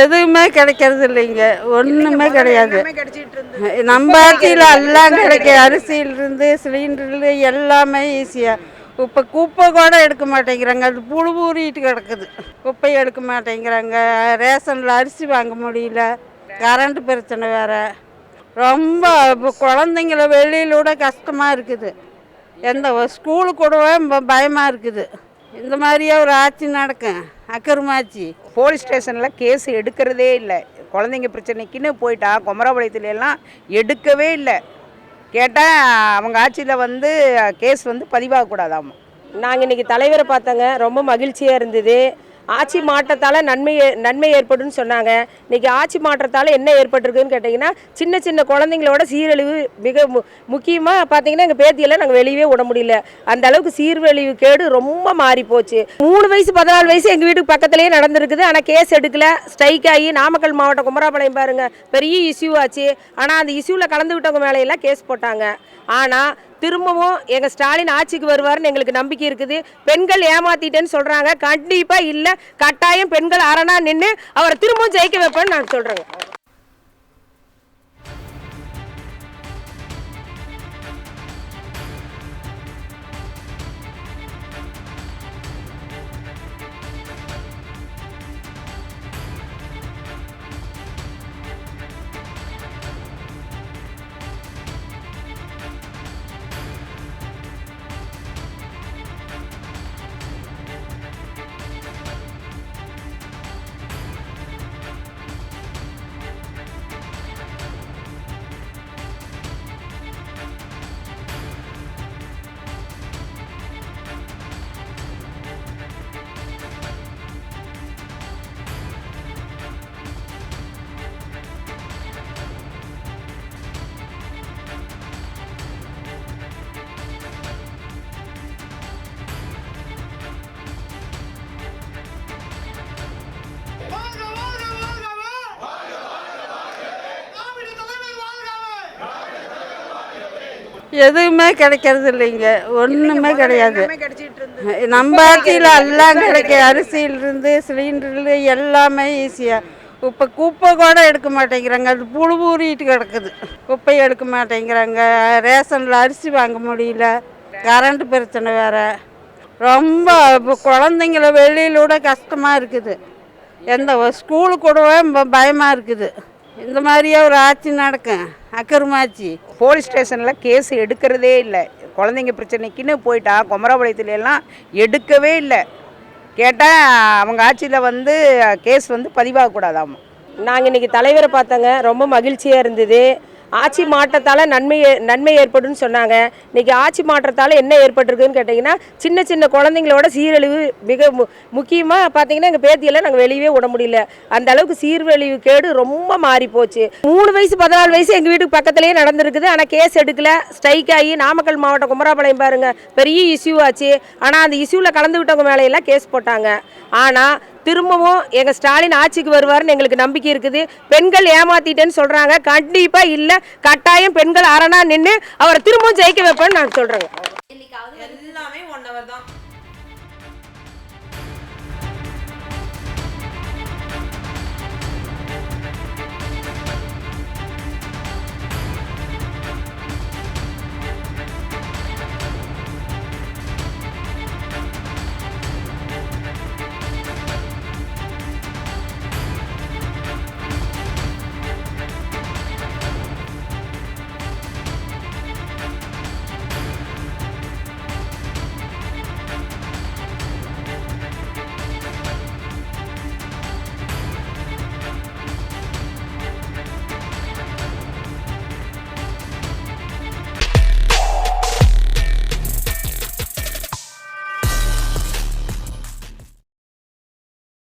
எதுவுமே கிடைக்கிறது இல்லைங்க, ஒன்றுமே கிடையாது. நம்ம ஆட்சியில் எல்லாம் கிடைக்கும், அரிசியிலிருந்து சிலிண்டர்ல எல்லாமே ஈஸியாக. இப்போ குப்பை கூட எடுக்க மாட்டேங்கிறாங்க, அது புழு ஊறிட்டு கிடக்குது. குப்பை எடுக்க மாட்டேங்கிறாங்க, ரேஷனில் அரிசி வாங்க முடியல, கரண்ட் பிரச்சனை வேறு. ரொம்ப இப்போ குழந்தைங்கள வெளியிலூட கஷ்டமாக இருக்குது, எந்த ஸ்கூலுக்கு கூடவே பயமாக இருக்குது. இந்த மாதிரியே ஒரு ஆட்சி நடக்கும், அக்கருமாச்சி. போலீஸ் ஸ்டேஷனில் கேஸ் எடுக்கிறதே இல்லை. குழந்தைங்க பிரச்சனைக்குன்னு போயிட்டா குமராபாளையத்துல எல்லாம் எடுக்கவே இல்லை. கேட்டால் அவங்க ஆட்சியில் கேஸ் பதிவாகக்கூடாதாம். நாங்கள் இன்றைக்கி தலைவரை பார்த்தோங்க, ரொம்ப மகிழ்ச்சியாக இருந்தது. ஆட்சி மாற்றத்தால் நன்மை ஏற்படுன்னு சொன்னாங்க. இன்றைக்கி ஆட்சி மாற்றத்தால் என்ன ஏற்பட்டிருக்குன்னு கேட்டிங்கன்னா, சின்ன சின்ன குழந்தைங்களோட சீரழிவு மிக முக்கியமாக பார்த்தீங்கன்னா, எங்கள் பேத்தியெல்லாம் நாங்கள் வெளியவே விட முடியல. அந்த அளவுக்கு சீர்வழிவு கேடு ரொம்ப மாறி போச்சு. 3 வயசு 14 வயசு எங்கள் வீட்டுக்கு பக்கத்துலேயே நடந்திருக்குது. ஆனால் கேஸ் எடுக்கல, ஸ்ட்ரைக் ஆகி நாமக்கல் மாவட்டம் குமராபாளையம் பாருங்கள் பெரிய இஷ்யூ ஆச்சு. ஆனால் அந்த இஷ்யூவில் கலந்துக்கிட்டவங்க மேலையெல்லாம் கேஸ் போட்டாங்க. ஆனால் திரும்பவும் எங்கள் ஸ்டாலின் ஆட்சிக்கு வருவார்னு எங்களுக்கு நம்பிக்கை இருக்குது. பெண்கள் ஏமாத்திட்டேன்னு சொல்கிறாங்க, கண்டிப்பாக இல்லை, கட்டாயம் பெண்கள் அரணா நின்று அவரை திரும்பவும் ஜெயிக்க வைப்பேன்னு நான் சொல்கிறேங்க. எதுவுமே கிடைக்கிறது இல்லைங்க, ஒன்றுமே கிடையாது. நம்ம ஆட்சியில் எல்லாம் கிடைக்கும், அரிசியிலிருந்து சிலிண்டர்ல எல்லாமே ஈஸியாக. இப்போ குப்பை கூட எடுக்க மாட்டேங்கிறாங்க, அது புழு ஊறிட்டு கிடக்குது. குப்பை எடுக்க மாட்டேங்கிறாங்க, ரேஷனில் அரிசி வாங்க முடியல, கரண்ட் பிரச்சனை வேறு. ரொம்ப இப்போ குழந்தைங்கள வெளியிலூட கஷ்டமாக இருக்குது, எந்த ஸ்கூலுக்கு கூடவே பயமாக இருக்குது. இந்த மாதிரியே ஒரு ஆட்சி நடக்கும், அக்கருமாச்சி. போலீஸ் ஸ்டேஷனில் கேஸ் எடுக்கிறதே இல்லை. குழந்தைங்க பிரச்சனைக்குன்னு போயிட்டா குமராபாளையத்துல எல்லாம் எடுக்கவே இல்லை. கேட்டால் அவங்க ஆட்சியில் கேஸ் பதிவாகக்கூடாதாம். நாங்கள் இன்றைக்கி தலைவரை பார்த்தோங்க, ரொம்ப மகிழ்ச்சியாக இருந்தது. ஆட்சி மாற்றத்தால் நன்மை ஏற்படுன்னு சொன்னாங்க. இன்றைக்கி ஆட்சி மாற்றத்தால் என்ன ஏற்பட்டிருக்குன்னு கேட்டிங்கன்னா, சின்ன சின்ன குழந்தைங்களோட சீரழிவு மிக முக்கியமாக பார்த்தீங்கன்னா, எங்கள் பேத்தியெல்லாம் நாங்கள் வெளியவே விட முடியல. அந்த அளவுக்கு சீர்வழிவு கேடு ரொம்ப மாறி போச்சு. 3 வயசு 14 வயசு எங்கள் வீட்டுக்கு பக்கத்துலேயே நடந்திருக்குது. ஆனால் கேஸ் எடுக்கல, ஸ்ட்ரைக் ஆகி நாமக்கல் மாவட்டம் குமராபாளையம் பாருங்கள் பெரிய இஷ்யூ ஆச்சு. ஆனால் அந்த இஷ்யூவில் கலந்துக்கிட்டவங்க மேலையெல்லாம் கேஸ் போட்டாங்க. ஆனால் திரும்பவும் எங்கள் ஸ்டாலின் ஆட்சிக்கு வருவார்னு எங்களுக்கு நம்பிக்கை இருக்குது. பெண்கள் ஏமாத்திட்டேன்னு சொல்கிறாங்க, கண்டிப்பாக இல்லை, கட்டாயம் பெண்கள் அரணா நின்று அவரை திரும்பவும் ஜெயிக்க வைப்பேன்னு நான் சொல்கிறேங்க.